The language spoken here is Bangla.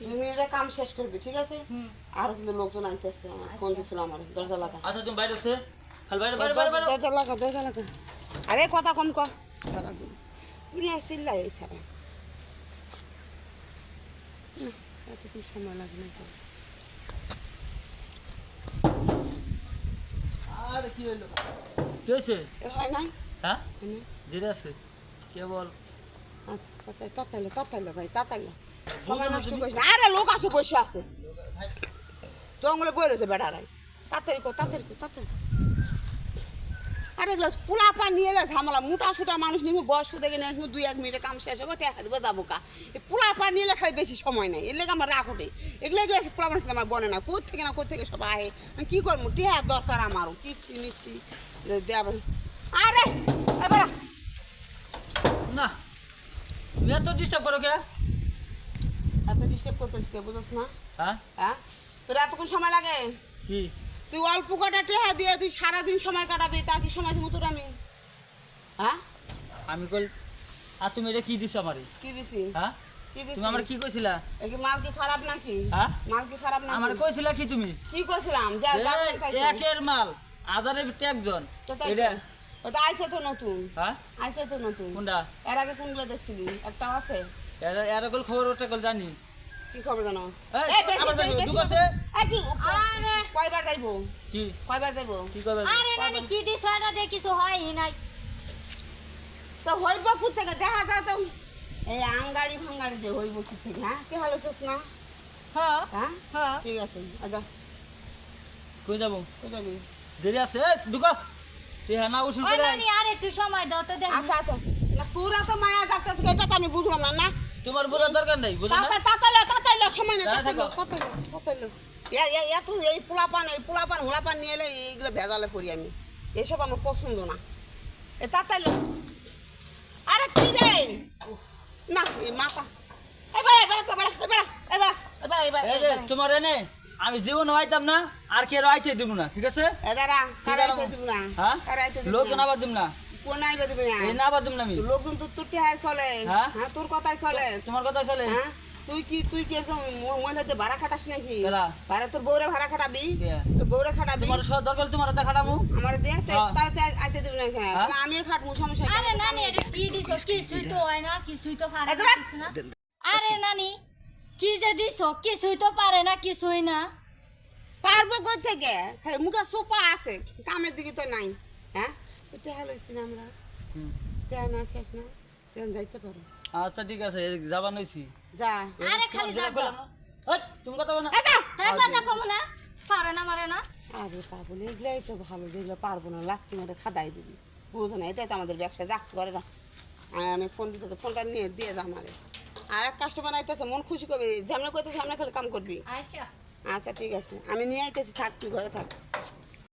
2 মিনিটে কাম শেষ করবি ঠিক আছে আর কিন্তু লোকজন আইতেছে ফোন দিছিল আমার দরজা লাগা আচ্ছা তুমি বাইরে আছে খাল বাইরে বাইরে বাইরে বাইরে দরজা লাগা আরে কথা কম কর সারা দিন তুই আসিল্লাই সারা না এত কি সময় লাগবে না আরে কি হইলো কি হয়েছে এ হয় নাই হ্যাঁ ধীরে আছে কে বল আচ্ছা তাতাইলো ভাই তাতাইলো সময় নষ্ট করিস না আরে লোক আসে বসে আছে জঙ্গলে বই রয়েছে বেড়ারাই তাড়াতাড়ি আরে এগুলো পোলা পা নিয়ে এলে ঝামেলা মোটা সোটা মানুষ নিয়ে বয়স্ক দেখে নিয়ে 2-1 মিনিটে কাম শেষ হবে টেকা দেবো যাবো কা এই পোলা পা নিয়ে এলে খালি বেশি সময় নেই এর লেগে আমার রাগ ওঠে এগুলো পোলা মানুষ আমার বনে না কোথেকে সব আহে আমি কী করবো টেহা দরকার আমারও কিস্তি মিস্তি দেবেন আরে এবার না তুমি এত ডিস্টার্ব করো কে এত ডিস্টার্ব করতেছিস কে বুঝছ না হ্যাঁ হ্যাঁ তোর এতক্ষণ সময় লাগে কি তুই অল্প কটা টেহা দিয়ে তুই সারাদিন সময় কাটাবি তা কি সময় দিব তোর আমি হ্যাঁ আমি কল আর তুমি এটা কি দিছো আমারে কি দিছি হ্যাঁ কি দিছি তুমি আমার কি কইছিলা এই কি মাল কি খারাপ নাকি হ্যাঁ মাল কি খারাপ নাকি আমার কইছিলা কি তুমি কি কইছিলাম যা যা একের মাল আজারে একজন এটা ওটা আইছে তো নতুন হ্যাঁ আইছে তো নতুন কোনটা এর আগে কোনগুলো দেখছিলি একটাও আছে এর কল খবর ওটা কল জানি কি খবর জানো এই আমার ঢুকাছে এই কি আরে কয়বার যাইবো কি কয়বার যাইবো কি করবে আরে নানি কি দিছ এটা দিয়ে কিছু হয়ই নাই তো হইব ফুট থেকে দেখা যায় তো এই আঙ্গাড়ি ভাঙ্গাড়ি দিয়ে হইব ফুট থেকে হ্যাঁ কি হলো না হ্যাঁ হ্যাঁ হ্যাঁ ঠিক আছে আচ্ছা কই যাব কোথায় যাবি দেরি আছে ঢুকা তুই হ্যাঁ না উসুল ওই করে নানি আর একটু সময় দাও তো দেখ আচ্ছা না তোরা তো মায়া ডাক্তার থেকে এটা তো আমি বুঝলাম না না তোমার বোঝার দরকার নাই বুঝো না তাতাইলো সময় নেই দাঁড়া থাকো। তাতাইলো তুই এই পোলাপান হোলাপান নিয়ে এলে এইগুলো ভেজালে পড়ি আমি এইসব আমার পছন্দ না এ তাতাইলো আরে কি রে না এই মাথা এবার এই যে তোমার এনে আমি জীবন হইতাম না আর কে আইতে দিব না ঠিক আছে এদারা কারাইতে দিব না হ্যাঁ কারাইতে দিব লোক না না বাদ দিব না কোন আইবে দিবি না এই না বাদ দিব না আমি লোকজন তো তোর টেহায় চলে হ্যাঁ? হ্যাঁ তোর কথাই চলে তোমার কথা চলে হ্যাঁ তুই কি একদম মহিলাদের ভাড়া খাটাস নাকি এরা? ভাড়া তোর বউরে ভাড়া খাটাবি কে? তোর বউরে খাটাবি তোমার সব দরকার তোমার হাতে খাটামু আমার দিয়ে হ্যাঁ। তার আইতে দিবি না কেন হ্যাঁ? আমিও খাটবো সমস্যা নেই। আরে নানি এটা কি দিছ কিছুই তো হয় না কিছুই তো পারে এই না দেখ। কিছু না আরে নানি কি যে দিছ কিছুই তো পারে না কিছুই না পারবো কই থেকে খালি মুখে সোপা আছে কামের দিকে তো নাই হ্যাঁ তো টেহা লইছি না আমরা টেহা না শেষ না তেন যাইতে পারিস আচ্ছা ঠিক আছে যাবান হইছি যা আরে খালি যেটা যাও কইলাম না। ওই, তুমি কথা বলো না এই যা। তাই কথা কম না পারে না মারে না আরে পাবলে এগুলাই তো ভালো যেগুলো পারবো না লাত্তি মারে খাদাই দিবি বুঝো না এটাই তো আমাদের ব্যবসা যা ঘরে যা আমি ফোন দিতে ফোনটা নিয়ে দিয়ে যা আমারে আর এক কাস্টমার আইতেছে মন খুশি করবি ঝামনা করতে ঝামনা খালি কাম করবি আচ্ছা আচ্ছা ঠিক আছে আমি নিয়ে আইতেছি থাক তুই ঘরে থাক